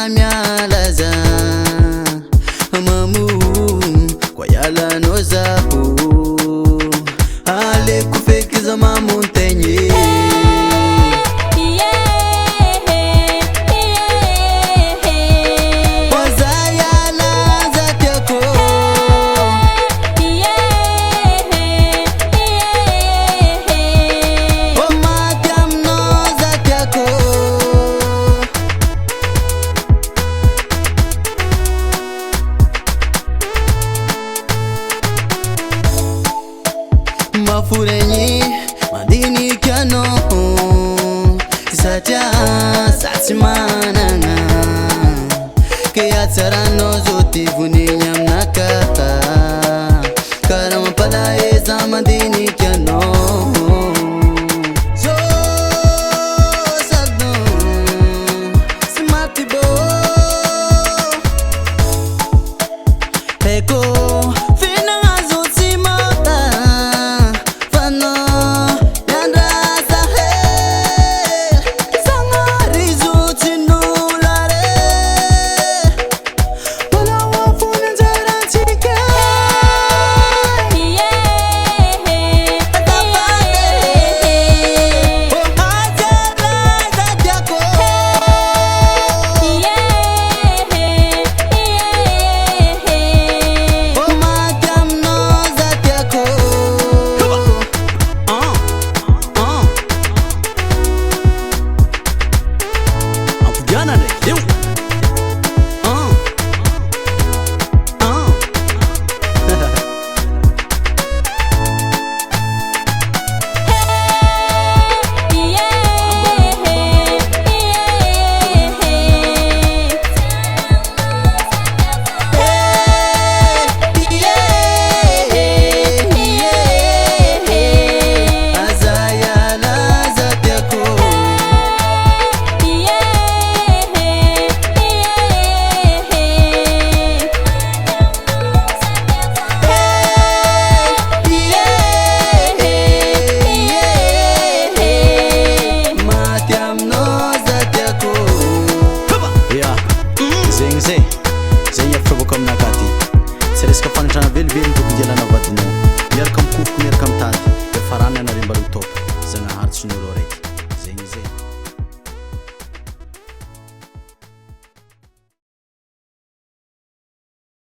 mialaza mamu kwa yala nozapo ale kufekiza mamuntenye mafurenyi madini kyano tisatya satsimananga keyatsarano zotivuni nyamnaka karamapala eza madini kyano zo saldo simatibo eko Zay afrabako aminakaty tsy resaka fanatrana velively tokony ialana vadinao miaraka mikofoko miaraka mitady efa rany anareo mba lo top zagnaharitsy ny olo araiky